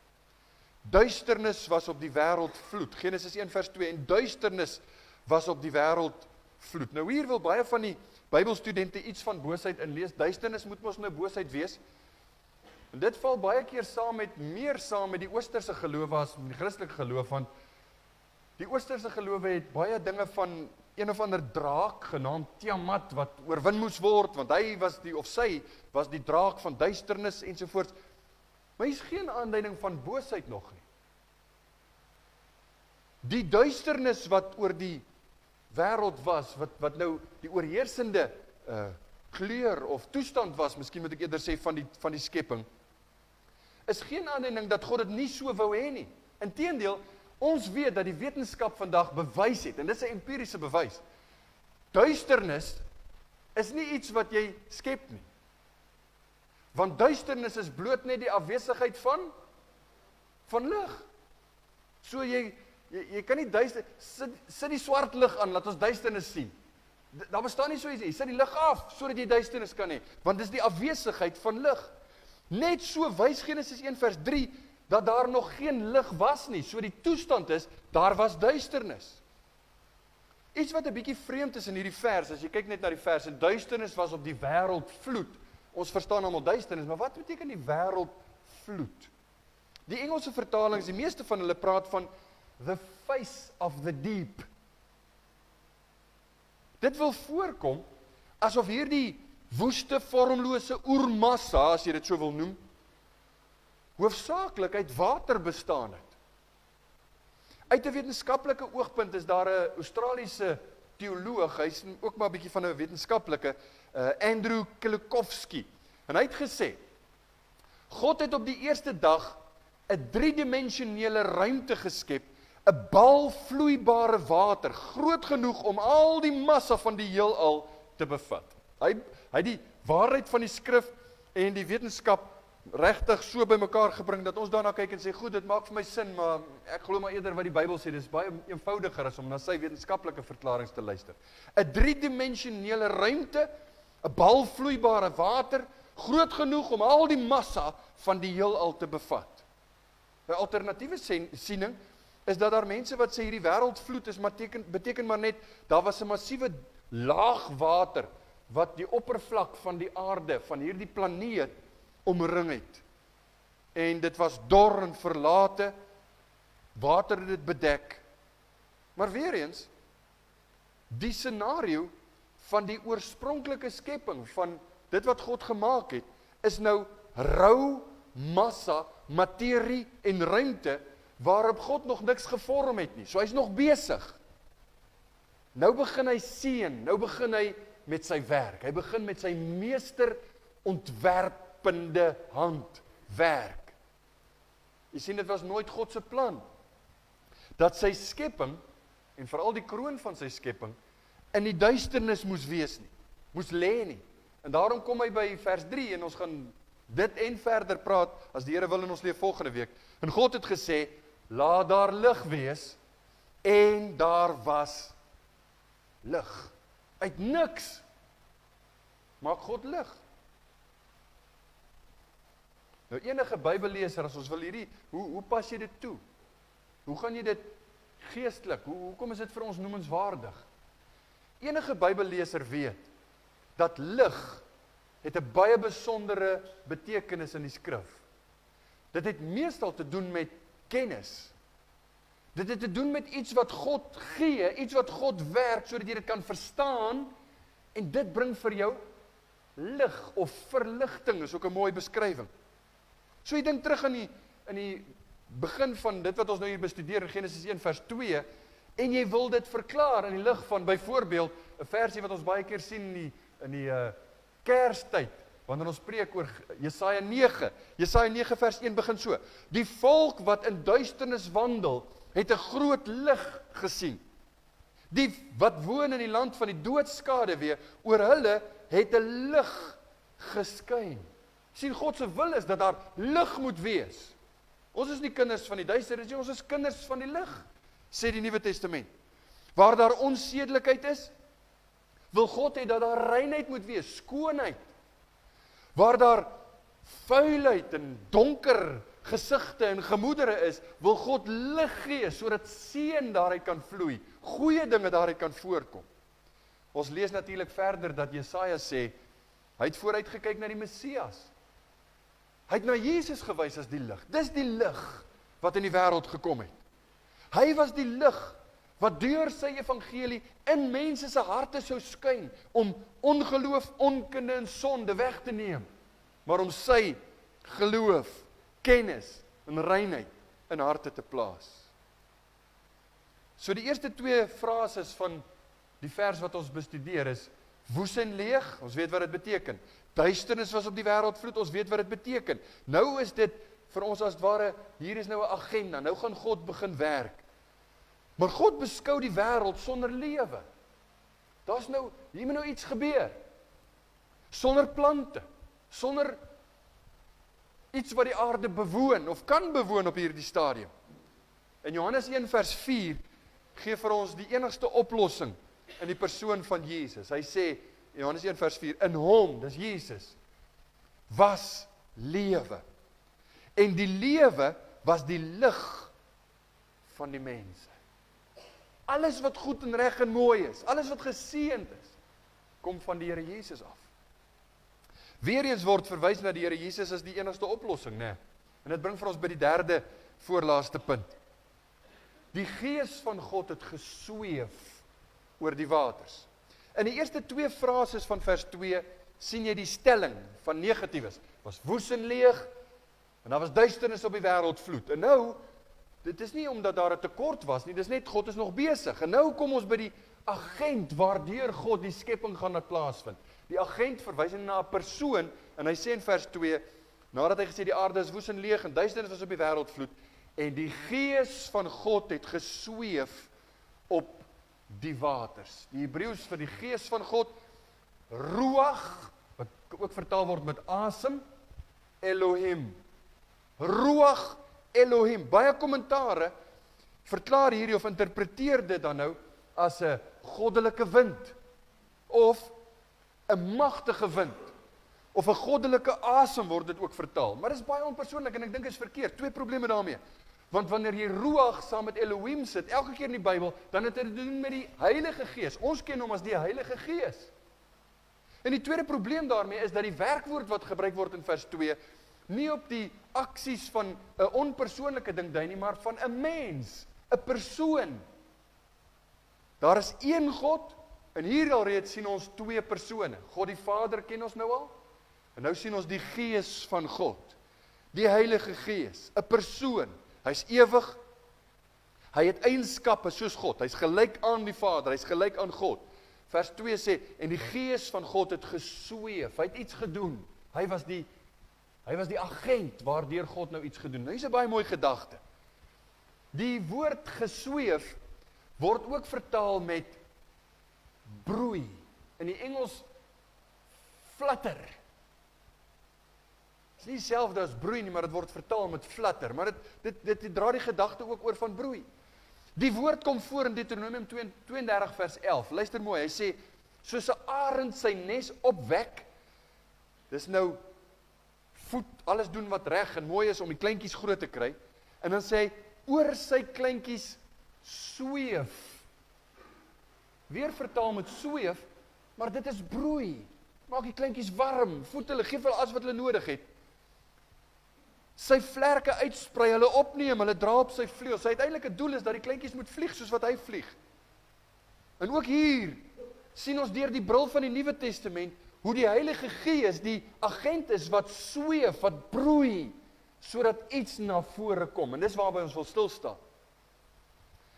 Duisternis was op die wêreld vloed. Genesis 1 vers 2, en duisternis was op die wêreld vloed. Nou hier wil baie van die Bybelstudente iets van boosheid inlees. Duisternis moet mos nou boosheid wees. En dit val baie keer meer saam met die oosterse geloof as met die Christelike geloof, want die oosterse geloof het baie dinge van een of ander draak genaamd Tiamat wat oorwin moes word, want hy was sy was die draak van duisternis ensovoorts. Maar hier is geen aanduiding van boosheid nog nie. Die duisternis wat oor die wêreld was, wat nou die oorheersende kleur of toestand was, miskien moet ek eerder sê van die skepping, is geen aanduiding dat God dit nie so wou hê nie. Inteendeel, ons weet dat die wetenskap vandag bewys het, en dit is 'n empiriese bewys. Duisternis is nie iets wat jy skep nie. Want duisternis is bloot net die afwesigheid van lig. So jy kan nie sit die swart lig aan, laat ons duisternis sien. Daar bestaan nie so iets nie. Sit die lig af, sodat jy duisternis kan hê. Want dis die afwesigheid van lig. Net so wys Genesis 1 vers 3, dat daar nog geen lig was nie. So die toestand is, daar was duisternis. Iets wat 'n bietjie vreemd is in hierdie vers, as jy kyk net na die vers, en duisternis was op die wêreld vloed. Ons verstaan almal duisternis, maar wat beteken die wêreld vloed? Die Engelse vertalings, die meeste van hulle praat van the face of the deep. Dit wil voorkom, asof hierdie woeste, vormlose oermassa, as jy dit so wil noem, hoofsaaklik uit water bestaan het. Uit 'n wetenskaplike oogpunt is daar 'n Australiese teoloog, hy's ook maar 'n bietjie van 'n wetenskaplike, Andrew Kilikowski, en hy het gesê, God het op die eerste dag 'n driedimensionele ruimte geskep, 'n bal vloeibare water, groot genoeg om al die massa van die heelal te bevat. Hy het die waarheid van die skrif en die wetenskap regtig so bymekaar gebring, dat ons daarna kyk en sê, goed, dit maak vir my sin, maar ek glo maar eerder wat die Bybel sê, dit is baie eenvoudiger as om na sy wetenskaplike verklaringe te luister. 'n driedimensionele ruimte, 'n bal vloeibare water, groot genoeg om al die massa van die heelal te bevat. 'n alternatiewe siening is dat daar mense wat sê hierdie wêreldvloed is beteken maar net, daar was 'n massiewe laag water wat die oppervlak van die aarde, van hierdie planeet, omring het. En dit was dor en verlate, water het dit bedek. Maar weer eens, die scenario van die oorspronklike skepping, van dit wat God gemaak het, is nou rou massa, materie en ruimte, waarop God nog niks gevorm het nie. So hy's nog besig. Nou begin hy seën, nou begin hy met sy werk. Hy begin met sy meester ontwerpende hand werk. Jy sien, dit was nooit God se plan, dat sy skepping, en veral die kroon van sy skepping, in die duisternis moes wees nie, moes lê nie. En daarom kom hy by vers 3, en ons gaan dit en verder praat, as die Here wil, en ons leef volgende week. En God het gesê, laat daar lig wees, en daar was lig. Uit niks maak God lig. Nou enige Bybelleser, as ons wil hierdie, hoe pas jy dit toe? Hoe gaan jy dit geestelik, hoekom is dit vir ons noemenswaardig? Enige Bybelleser weet, dat lig het 'n baie besondere betekenis in die skrif. Dit het meestal te doen met kennis. Dit het te doen met iets wat God gee, iets wat God werk, sodat jy dit kan verstaan, en dit bring vir jou lig of verligting, is ook 'n mooi beskrywing. So jy dink terug in die begin van dit wat ons nou hier bestudeer in Genesis 1 vers 2, en jy wil dit verklaar in die lig van byvoorbeeld 'n versie wat ons baie keer sien in die Kerstyd, wanneer ons preek oor Jesaja 9. Jesaja 9 vers 1 begin so: die volk wat in duisternis wandel, het 'n groot lig gesien. Die wat woon in die land van die doodskaduwee, oor hulle het 'n lig geskyn. Sien, God se wil is dat daar lig moet wees. Ons is nie kinders van die duisternis nie, ons is kinders van die lig, sê die Nuwe Testament. Waar daar onsedelikheid is, wil God hê dat daar reinheid moet wees, skoonheid. Waar daar vuilheid en donker gesigte en gemoedere is, wil God lig gee, sodat seën daaruit kan vloei, goeie dinge daaruit kan voorkom. Ons lees natuurlik verder dat Jesaja sê, hy het vooruit gekyk na die Messias. Hy het na Jesus gewys as die lig. Dis die lig wat in die wêreld gekom het. Hy was die lig wat deur sy evangelie in mense se harte sou skyn, om ongeloof, onkunde en sonde weg te neem, maar om sy geloof, kennis en reinheid in harte te plaas. So die eerste twee frases van die vers wat ons bestudeer is, woes en leeg, ons weet wat dit beteken. Duisternis was op die wêreldvloed, ons weet wat dit beteken. Nou is dit vir ons as het ware, hier is nou 'n agenda, nou gaan God begin werk. Maar God beskou die wêreld sonder lewe. Daar's nou, hier moet nou iets gebeur. Sonder plante, sonder iets wat die aarde bewoon, of kan bewoon op hierdie stadium. In Johannes 1 vers 4, gee vir ons die enigste oplossing in die persoon van Jesus. Hy sê, Johannes 1 vers 4, in hom, dis Jesus, was lewe. En die lewe was die lig van die mense. Alles wat goed en reg en mooi is, alles wat geseënd is, kom van die Here Jesus af. Weereens word verwys na die Here Jesus as die enigste oplossing, né? En dit bring vir ons by die derde voorlaaste punt. Die Gees van God het gesweef oor die waters. In die eerste 2 frases van vers 2 sien jy die stelling van negatiefs. Was woes en leeg, en daar was duisternis op die wêreldvloed. En nou, dit is nie omdat daar 'n tekort was nie, dis net God is nog besig. En nou kom ons by die agent waardeur God die skepping gaan laat plaasvind. Die agent verwys na 'n persoon, en hy sê in vers 2, nadat hy gesê die aarde is woes en leeg en duisternis was op die wêreldvloed, en die Gees van God het gesweef op die waters. Die Hebreëus vir die Gees van God, Ruach, wat ook vertaal word met asem, Elohim. Ruach Elohim. Baie kommentare verklaar hierdie of interpreteer dit dan nou as 'n goddelike wind, of 'n magtige wind, of 'n goddelike asem word dit ook vertaal. Maar dit is baie onpersoonlik en ek dink dit is verkeerd. 2 probleme daarmee. Want wanneer jy Ruach saam met Elohim sit, elke keer in die Bybel, dan het dit te doen met die Heilige Gees. Ons ken hom as die Heilige Gees. En die tweede probleem daarmee is dat die werkwoord wat gebruik word in vers 2, nie op die aksies van 'n onpersoonlike ding dui nie, maar van 'n mens, 'n persoon. Daar is een God, en hier alreeds sien ons 2 persone. God die Vader ken ons nou al, en nou sien ons die Gees van God, die Heilige Gees, 'n persoon. Hy's ewig, hy het eienskappe soos God, hy's gelyk aan die Vader, hy's gelyk aan God. Vers 2 sê, en die Gees van God het gesweef, hy het iets gedoen, hy was die agent waardeur God nou iets gedoen. Nou is 'n baie mooi gedagte. Die woord gesweef word ook vertaal met broei. In die Engels flutter. Dit is nie dieselfde as broei nie, maar dit word vertaal met flutter. Maar dit dra die gedagte ook oor van broei. Die woord kom voor in Deuteronomium 32 vers 11. Luister mooi, hy sê, soos 'n arend sy nes opwek, dis nou voed, alles doen wat reg en mooi is om die kleintjies groot te kry, en dan sê hy, oor sy kleintjies sweef. Weer vertaal met sweef, maar dit is broei. Maak die kleintjies warm, voed hulle, geef hulle alles wat hulle nodig het. Sy vlerke uitsprei, hulle opneem, hulle dra op sy vleuels. Sy uiteindelike doel is dat die kleintjies moet vlieg soos wat hy vlieg. En ook hier sien ons deur die bril van die Nuwe Testament hoe die Heilige Gees die agent is wat sweef, wat broei, sodat iets na vore kom. En dis waarby ons wil stil staan.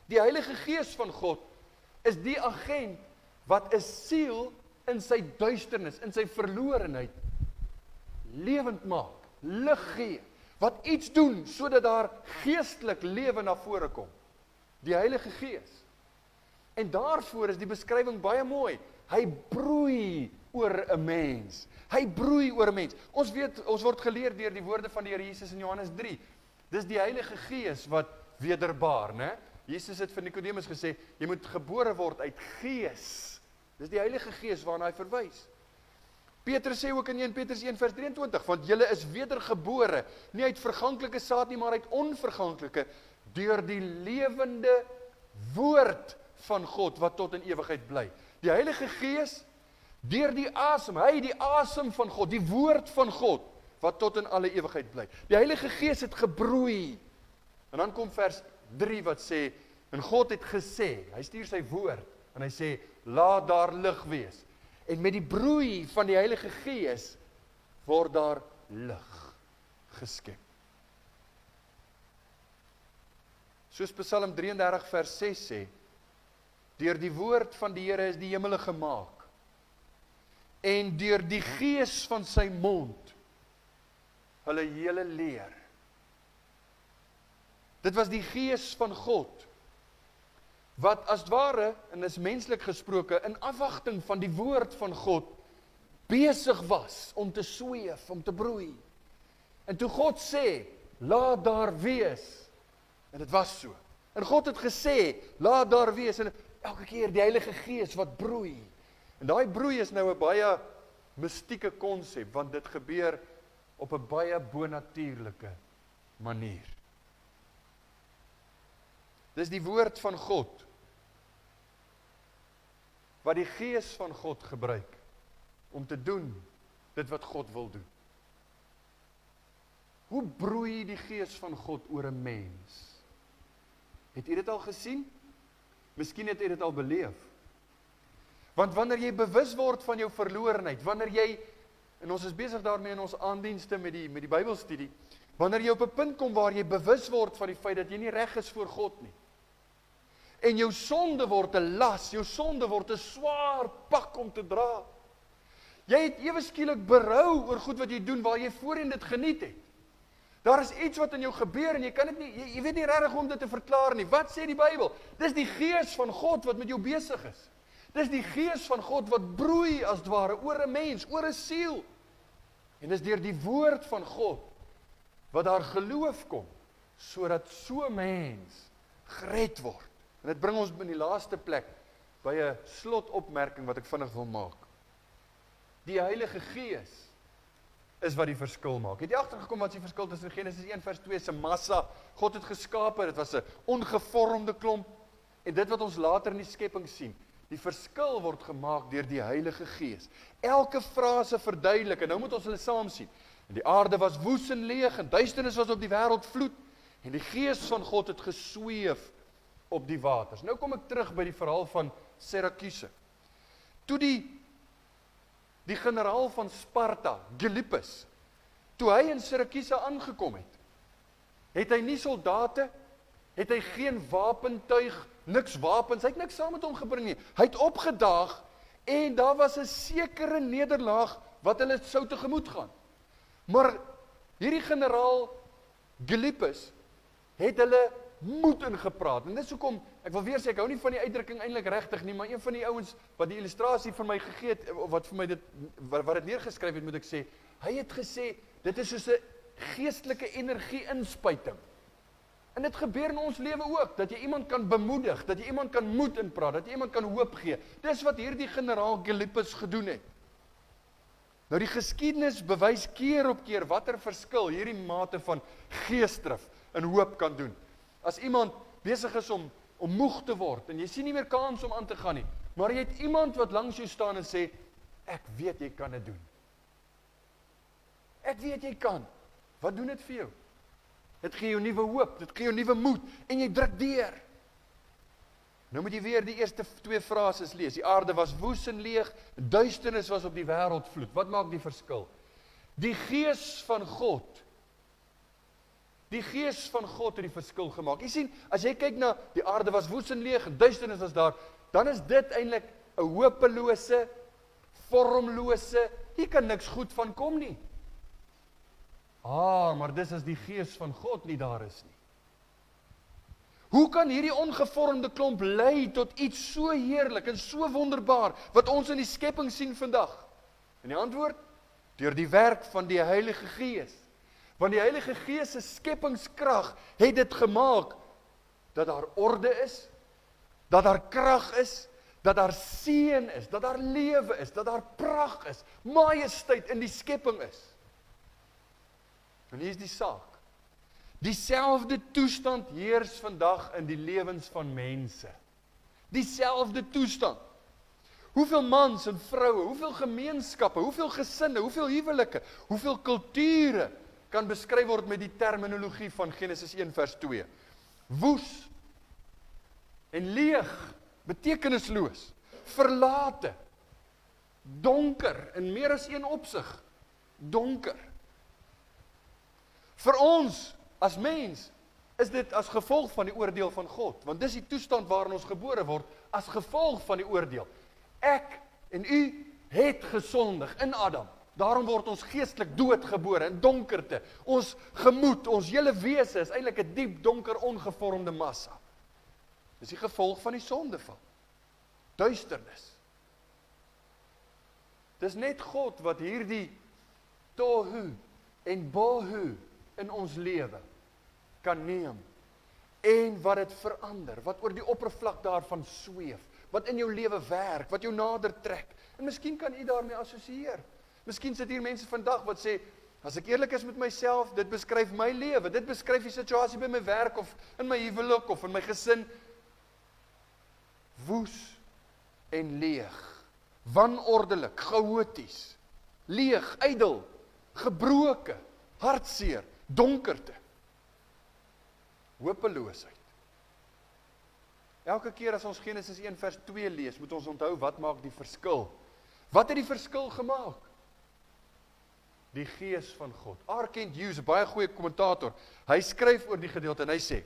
Die Heilige Gees van God is die agent wat 'n siel in sy duisternis, in sy verlorenheid lewend maak, lig gee, wat iets doen sodat daar geestelik lewe na vore kom. Die Heilige Gees. En daarvoor is die beskrywing baie mooi. Hy broei oor 'n mens. Hy broei oor 'n mens. Ons weet, ons word geleer deur die woorde van die Here Jesus in Johannes 3. Dis die Heilige Gees wat wederbaar, né? Jesus het vir Nikodemus gesê, jy moet gebore word uit Gees. Dis die Heilige Gees waarna hy verwys. Petrus sê ook in 1 Petrus 1 vers 23, want julle is wedergebore, nie uit verganklike saad nie, maar uit onverganklike, deur die lewende woord van God, wat tot in ewigheid bly. Die Heilige Gees, deur die asem, hy die asem van God, die woord van God, wat tot in alle ewigheid bly. Die Heilige Gees het gebroei. En dan kom vers 3 wat sê, en God het gesê, hy stuur sy woord, en hy sê, laat daar lig wees. En met die broei van die Heilige Gees, word daar lig geskep. Soos Psalm 33 vers 6 sê, deur die woord van die Here is die hemele gemaak, en deur die Gees van sy mond, hulle hele leer. Dit was die Gees van God, wat as ware, en is menslik gesproke, in afwagting van die woord van God, besig was om te sweef, om te broei. En toe God sê, laat daar wees, en dit was so. En God het gesê, laat daar wees, en elke keer die Heilige Gees wat broei. En daai broei is nou 'n baie mystieke konsep, want dit gebeur op 'n baie bonatuurlike manier. Dis die woord van God, wat die Gees van God gebruik, om te doen, dit wat God wil doen. Hoe broei die Gees van God oor 'n mens? Het u dit al gesien? Miskien het u dit al beleef. Want wanneer jy bewus word van jou verlorenheid, wanneer jy, en ons is besig daarmee in ons aandienste met die Bybelstudie, wanneer jy op 'n punt kom waar jy bewus word van die feit dat jy nie reg is voor God nie, en jou sonde word 'n las, jou sonde word 'n swaar pak om te dra. Jy het ewe skielik berou oor goed wat jy doen, waar jy voorheen dit geniet het. Daar is iets wat in jou gebeur, en jy kan dit nie, jy weet nie regtig hoe om dit te verklaar nie. Wat sê die Bybel? Dis die Gees van God wat met jou besig is. Dis die Gees van God wat broei as dware oor 'n mens, oor 'n siel. En dis deur die woord van God wat daar geloof kom, sodat so 'n mens gered word. En dit bring ons in die laaste plek by 'n slotopmerking wat ek vinnig wil maak. Die Heilige Gees is wat die verskil maak. Het jy agtergekom wat is die verskil tussen Genesis 1 vers 2 se massa? God het geskape, dit was 'n ongevormde klomp, en dit wat ons later in die skepping sien, die verskil word gemaak deur die Heilige Gees. Elke frase verduidelik, en nou moet ons hulle saam sien. En die aarde was woes en leeg, en duisternis was op die wêreld vloed, en die Gees van God het gesweef op die waters. Nou kom ek terug by die verhaal van Syracuse. Toe die generaal van Sparta, Gylippus, toe hy in Syracuse aangekom het hy nie soldate, het hy geen wapentuig, niks wapens, hy het niks saam met hom gebring nie. Hy het opgedaag, en daar was 'n sekere nederlaag wat hulle sou tegemoet gaan. Maar hierdie generaal Gylippus het hulle moed ingepraat. En dis hoekom, ek wil weer sê, ek hou nie van die uitdrukking eintlik regtig nie, maar een van die ouens wat die illustrasie vir my gegee het, wat vir my wat dit neergeskryf het, moet ek sê, hy het gesê, dit is soos 'n geestelike energie inspuiting. En dit gebeur in ons lewe ook, dat jy iemand kan bemoedig, dat jy iemand kan moed inpraat, dat jy iemand kan hoop gee. Dis wat hierdie generaal Gylippus gedoen het. Nou die geskiedenis bewys keer op keer watter verskil hierdie mate van geesdrif en hoop kan doen. As iemand besig is om moeg te word, en jy sien nie meer kans om aan te gaan nie, maar jy het iemand wat langs jou staan en sê, ek weet jy kan dit doen. Ek weet jy kan. Wat doen dit vir jou? Dit gee jou nuwe hoop, dit gee jou nuwe moed, en jy druk deur. Nou moet jy weer die eerste 2 frases lees. Die aarde was woes en leeg, duisternis was op die wêreld vloed. Wat maak die verskil? Die Gees van God. Die Gees van God het die verskil gemaak. Jy sien, as jy kyk na die aarde was woes en leeg, en duisternis was daar, dan is dit eintlik 'n hopelose, vormlose, hier kan niks goed van kom nie. Maar dis as die Gees van God nie daar is nie. Hoe kan hierdie ongevormde klomp lei tot iets so heerlik en so wonderbaar, wat ons in die skepping sien vandag? En die antwoord? Deur die werk van die Heilige Gees. Want die Heilige Gees se skepingskrag het dit gemaak, dat daar orde is, dat daar krag is, dat daar seën is, dat daar lewe is, dat daar pragt is, majesteit in die skepping is. En hier is die saak. Dieselfde toestand heers vandag in die lewens van mense. Dieselfde toestand. Hoeveel mans en vroue, hoeveel gemeenskappe, hoeveel gesinne, hoeveel huwelike, hoeveel kulture kan beskryf word met die terminologie van Genesis 1 vers 2. Woes en leeg, betekenisloos, verlate, donker, in meer as een opsig, donker. Vir ons, as mens, is dit as gevolg van die oordeel van God, want dis die toestand waarin ons gebore word, as gevolg van die oordeel. Ek en u het gesondig in Adam, daarom word ons geestelik doodgebore in donkerte, ons gemoed, ons hele wese is eintlik 'n diep, donker, ongevormde massa. Dis die gevolg van die sondeval, duisternis. Dis net God wat hierdie tohu en bohu in ons lewe kan neem, en wat dit verander, wat oor die oppervlak daarvan sweef, wat in jou lewe werk, wat jou nader trek, en miskien kan u daarmee assosieer. Miskien sit hier mense vandag wat sê, as ek eerlik is met myself, dit beskryf my lewe, dit beskryf die situasie by my werk, of in my huwelik, of in my gesin, woes en leeg, wanordelik, chaoties, leeg, ydel, gebroke, hartseer, donkerte, hopeloosheid. Elke keer as ons Genesis 1 vers 2 lees, moet ons onthou wat maak die verskil. Wat het die verskil gemaak? Die Gees van God. R. Kent Hughes, 'n baie goeie kommentator, hy skryf oor die gedeelte en hy sê,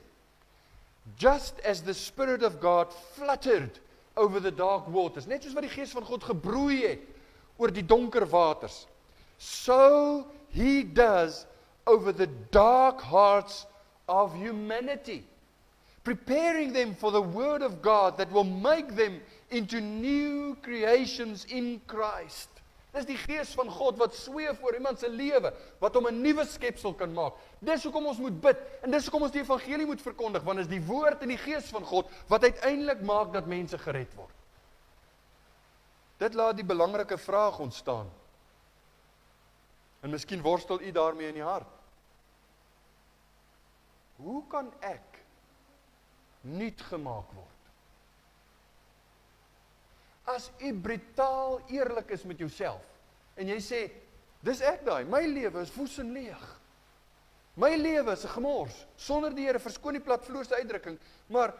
just as the Spirit of God fluttered over the dark waters, net soos wat die Gees van God gebroei het oor die donker waters, so he does over the dark hearts of humanity, preparing them for the word of God that will make them into new creations in Christ. Dis die Gees van God wat sweef oor iemand se lewe, wat hom 'n nuwe skepsel kan maak. Dis hoekom ons moet bid, en dis hoekom ons die evangelie moet verkondig, want is die woord en die Gees van God wat uiteindelik maak dat mense gered word. Dit laat die belangrike vraag ontstaan. En miskien worstel u daarmee in die hart. Hoe kan ek nuut gemaak word? As u brutaal eerlik is met jouself, en jy sê, dis ek daai, my lewe is woes en leeg. My lewe is 'n gemors, sonder die Here, verskoon die platvloerse uitdrukking, maar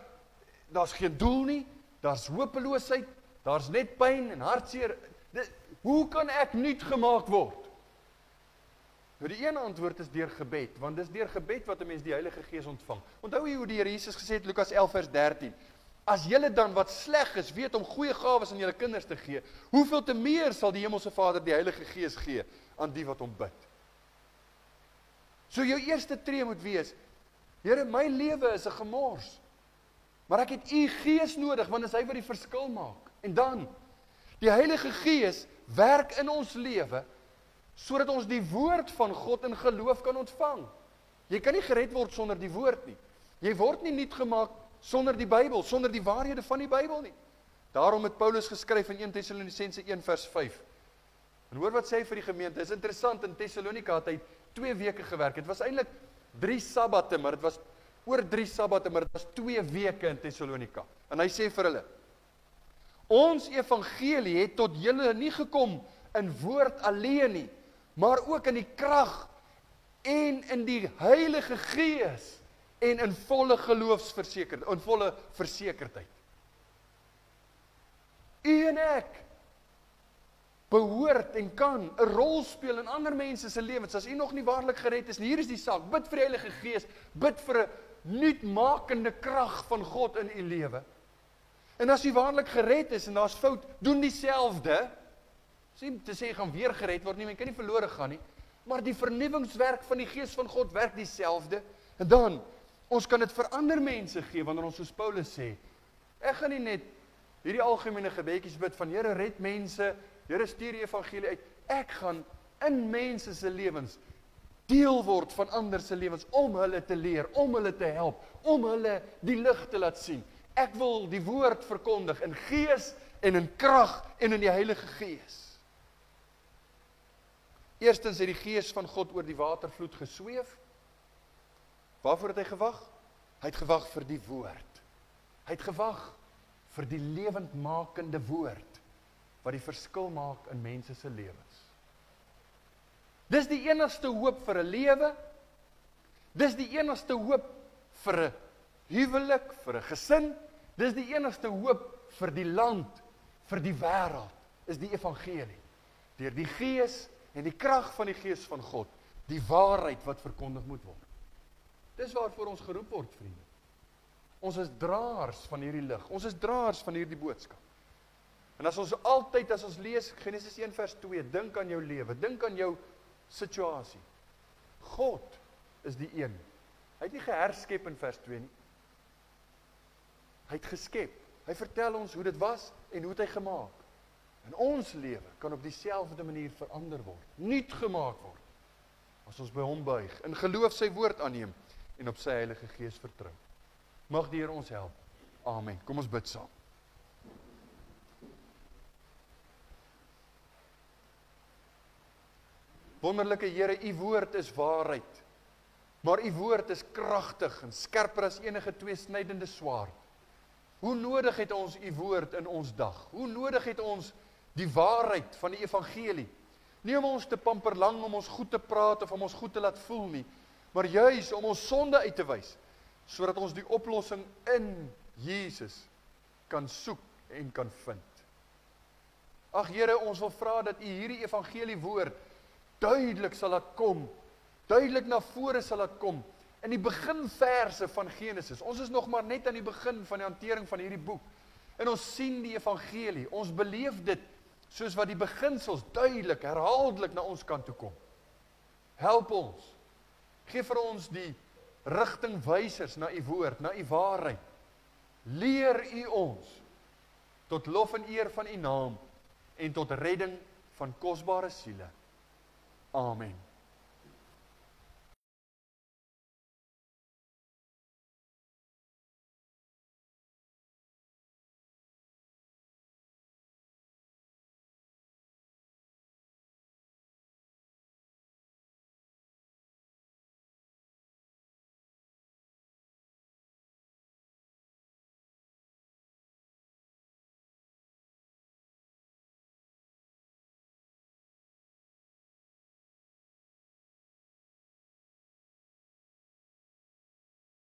daar's geen doel nie, daar's hopeloosheid, daar's net pyn en hartseer. Hoe kan ek nuut gemaak word? Nou die een antwoord is deur gebed, want dis deur gebed wat 'n mens die Heilige Gees ontvang. Onthou jy hoe die Here Jesus gesê het, Lukas 11 vers 13, as julle dan wat sleg is, weet om goeie gawes aan julle kinders te gee, hoeveel te meer sal die Hemelse Vader die Heilige Gees gee aan die wat hom bid. So jou eerste tree moet wees, Here, my lewe is 'n gemors, maar ek het u Gees nodig, want dis hy wat die verskil maak. En dan, die Heilige Gees werk in ons lewe, sodat ons die woord van God in geloof kan ontvang. Jy kan nie gered word sonder die woord nie. Jy word nie nuut gemaak sonder die Bybel, sonder die waarhede van die Bybel nie. Daarom het Paulus geskryf in 1 Tessalonisense 1 vers 5. En hoor wat sê hy vir die gemeente, is interessant, in Thessalonika het hy 2 weke gewerk. Het was eintlik 3 sabbate, maar dit was oor 3 sabbate, maar dit was 2 weke in Thessalonika. En hy sê vir hulle, ons evangelie het tot julle nie gekom in woord alleen nie, maar ook in die krag en in die Heilige Gees en in volle geloofsversekerdheid, in volle versekerdheid. U en ek behoort en kan 'n rol speel in ander mense se lewens. As u nog nie waarlik gered is, en hier is die saak, bid vir die Heilige Gees, bid vir 'n nuutmakende krag van God in u lewe. En as u waarlik gered is en daar's fout, doen dieselfde. Sien, te sê gaan weer gered word nie, men kan nie verlore gaan nie, maar die vernuwingswerk van die Gees van God werk dieselfde. En dan, ons kan dit vir ander mense gee, wanneer ons soos Paulus sê, ek gaan nie net hierdie algemene gebedjies bid van Here red mense, Here stuur die evangelie uit, ek gaan in mense se lewens deel word van ander se lewens, om hulle te leer, om hulle te help, om hulle die lig te laat sien. Ek wil die woord verkondig in gees en in krag en in die Heilige Gees. Eerstens het die Gees van God oor die watervloed gesweef. Waarvoor het hy gewag? Hy het gewag vir die woord. Hy het gewag vir die lewendmakende woord, wat die verskil maak in mense se lewens. Dis die enigste hoop vir 'n lewe, dis die enigste hoop vir 'n huwelik, vir 'n gesin, dis die enigste hoop vir die land, vir die wêreld, is die evangelie. Deur die Gees en die krag van die Gees van God, die waarheid wat verkondig moet word. Dis waarvoor ons geroep word, vriende. Ons is draers van hierdie lig, ons is draers van hierdie boodskap. En as ons lees Genesis 1 vers 2, dink aan jou lewe, dink aan jou situasie. God is die een. Hy het nie geherskep in vers 2 nie. Hy het geskep. Hy vertel ons hoe dit was en hoe het hy gemaak. En ons lewe kan op dieselfde manier verander word, nuut gemaak word, as ons by hom buig, in geloof sy woord aanneem en op sy Heilige Gees vertrou. Mag die Here ons help. Amen. Kom ons bid saam. Wonderlike Here, u woord is waarheid, maar u woord is kragtig en skerper as enige tweesnydende swaard. Hoe nodig het ons u woord in ons dag? Hoe nodig het ons die waarheid van die evangelie? Nie om ons te pamperlang, om ons goed te praat of om ons goed te laat voel nie, maar juis om ons sonde uit te wys, sodat ons die oplossing in Jesus kan soek en kan vind. Ag Here, ons wil vra dat U hierdie evangelie woord duidelik sal laat kom, duidelik na vore sal laat kom, in die beginverse van Genesis. Ons is nog maar net aan die begin van die hantering van hierdie boek, en ons sien die evangelie, ons beleef dit, soos wat die beginsels duidelik, herhaaldelik na ons kant toe kom. Help ons, gee vir ons die rigtingwysers na U woord, na U waarheid. Leer U ons, tot lof en eer van U naam, en tot redding van kosbare siele. Amen.